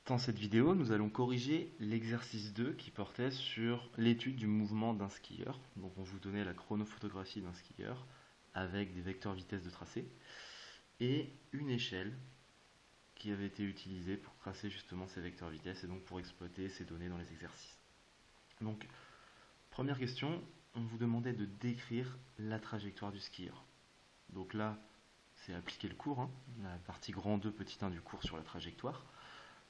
Dans cette vidéo, nous allons corriger l'exercice 2 qui portait sur l'étude du mouvement d'un skieur. Donc on vous donnait la chronophotographie d'un skieur avec des vecteurs vitesse de tracé et une échelle qui avait été utilisée pour tracer justement ces vecteurs vitesse et donc pour exploiter ces données dans les exercices. Donc, première question, on vous demandait de décrire la trajectoire du skieur. Donc là, c'est appliquer le cours, la partie grand 2, petit 1 du cours sur la trajectoire.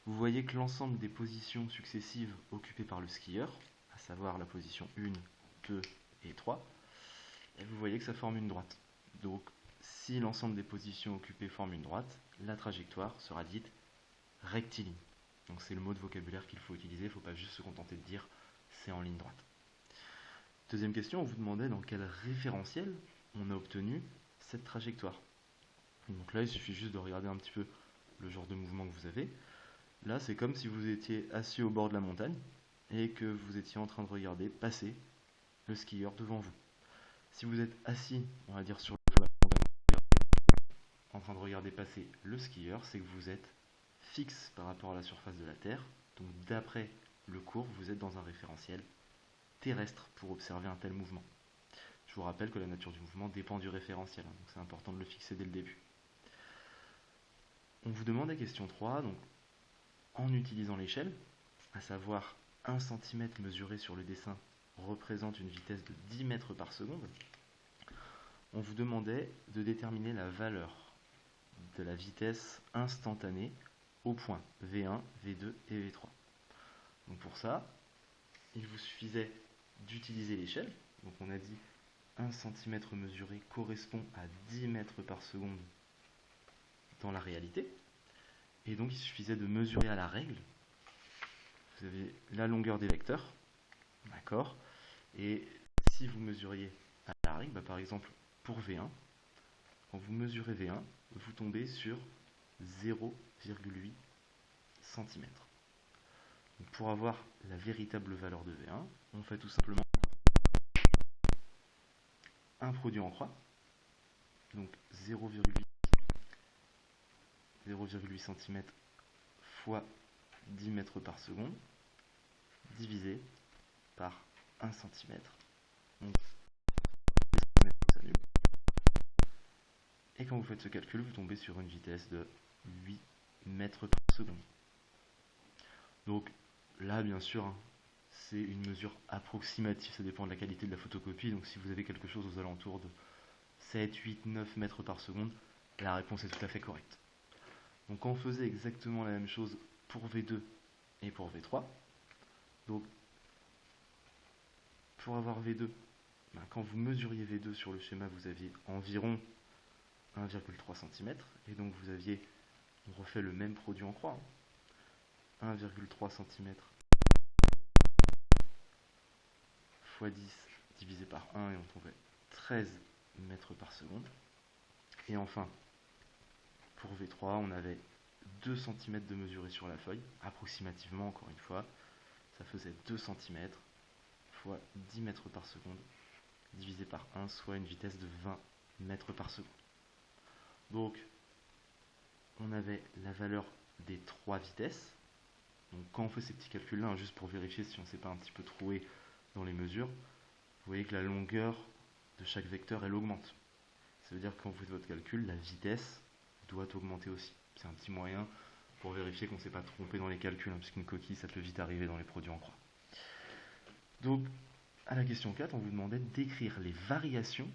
Vous voyez que l'ensemble des positions successives occupées par le skieur, à savoir la position 1, 2 et 3, et vous voyez que ça forme une droite. Donc, si l'ensemble des positions occupées forme une droite, la trajectoire sera dite rectiligne. Donc c'est le mot de vocabulaire qu'il faut utiliser, il ne faut pas juste se contenter de dire c'est en ligne droite. Deuxième question, on vous demandait dans quel référentiel on a obtenu cette trajectoire. Donc là, il suffit juste de regarder un petit peu le genre de mouvement que vous avez. Là, c'est comme si vous étiez assis au bord de la montagne et que vous étiez en train de regarder passer le skieur devant vous. Si vous êtes assis, on va dire sur le toit en train de regarder passer le skieur, c'est que vous êtes fixe par rapport à la surface de la Terre. Donc d'après le cours, vous êtes dans un référentiel terrestre pour observer un tel mouvement. Je vous rappelle que la nature du mouvement dépend du référentiel, donc c'est important de le fixer dès le début. On vous demande la question 3, donc en utilisant l'échelle, à savoir 1 cm mesuré sur le dessin représente une vitesse de 10 mètres par seconde, on vous demandait de déterminer la valeur de la vitesse instantanée au point V1, V2 et V3. Donc pour ça, il vous suffisait d'utiliser l'échelle. Donc on a dit 1 cm mesuré correspond à 10 mètres par seconde dans la réalité. Et donc il suffisait de mesurer à la règle. Vous avez la longueur des vecteurs, d'accord. Et si vous mesuriez à la règle, par exemple pour V1, quand vous mesurez V1, vous tombez sur 0,8 cm. Donc pour avoir la véritable valeur de V1, on fait tout simplement un produit en croix, donc 0,8 cm fois 10 mètres par seconde, divisé par 1 cm. Donc, et quand vous faites ce calcul, vous tombez sur une vitesse de 8 mètres par seconde. Donc là, bien sûr, c'est une mesure approximative, ça dépend de la qualité de la photocopie. Donc si vous avez quelque chose aux alentours de 7, 8, 9 mètres par seconde, la réponse est tout à fait correcte. Donc on faisait exactement la même chose pour V2 et pour V3. Donc pour avoir V2, quand vous mesuriez V2 sur le schéma, vous aviez environ 1,3 cm. Et donc vous aviez, on refait le même produit en croix, 1,3 cm fois 10 divisé par 1 et on trouvait 13 mètres par seconde. Et enfin, pour V3, on avait 2 cm de mesuré sur la feuille, approximativement encore une fois, ça faisait 2 cm fois 10 mètres par seconde divisé par 1, soit une vitesse de 20 mètres par seconde. Donc, on avait la valeur des 3 vitesses. Donc quand on fait ces petits calculs-là, juste pour vérifier si on ne s'est pas un petit peu troué dans les mesures, vous voyez que la longueur de chaque vecteur, elle augmente. Ça veut dire que quand vous faites votre calcul, la vitesse doit augmenter aussi. C'est un petit moyen pour vérifier qu'on ne s'est pas trompé dans les calculs, puisqu'une coquille, ça peut vite arriver dans les produits en croix. Donc, à la question 4, on vous demandait d'écrire les variations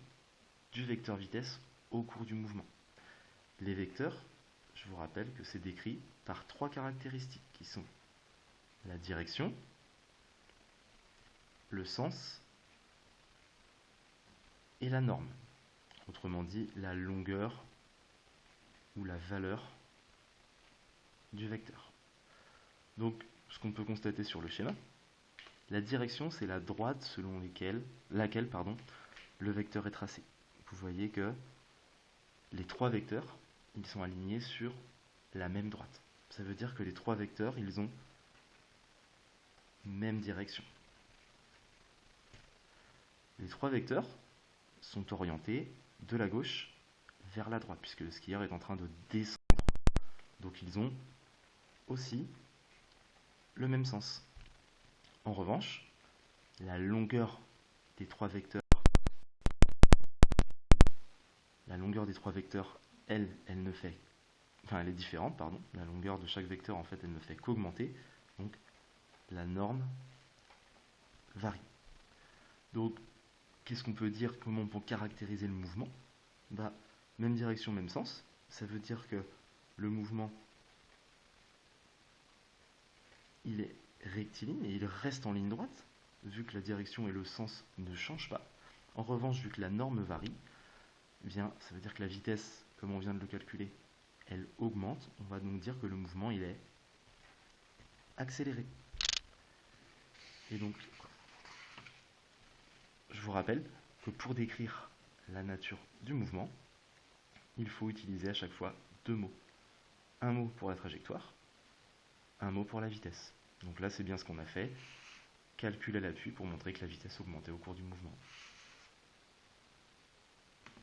du vecteur vitesse au cours du mouvement. Les vecteurs, je vous rappelle que c'est décrit par 3 caractéristiques qui sont la direction, le sens et la norme. Autrement dit, la longueur ou la valeur du vecteur. Donc, ce qu'on peut constater sur le schéma, la direction, c'est la droite selon laquelle le vecteur est tracé. Vous voyez que les 3 vecteurs, ils sont alignés sur la même droite. Ça veut dire que les 3 vecteurs, ils ont même direction. Les 3 vecteurs sont orientés de la gauche vers la droite, puisque le skieur est en train de descendre. Donc ils ont aussi le même sens. En revanche, la longueur des trois vecteurs, elle ne fait, enfin elle est différente, pardon. La longueur de chaque vecteur, en fait, elle ne fait qu'augmenter. Donc, la norme varie. Donc, qu'est-ce qu'on peut dire? Comment on peut caractériser le mouvement? Bah, même direction, même sens. Ça veut dire que le mouvement, il est rectiligne et il reste en ligne droite, vu que la direction et le sens ne changent pas. En revanche, vu que la norme varie, eh bien, ça veut dire que la vitesse, comme on vient de le calculer, elle augmente. On va donc dire que le mouvement, il est accéléré. Et donc, je vous rappelle que pour décrire la nature du mouvement, il faut utiliser à chaque fois deux mots. Un mot pour la trajectoire, un mot pour la vitesse. Donc là, c'est bien ce qu'on a fait. Calcul à l'appui pour montrer que la vitesse augmentait au cours du mouvement.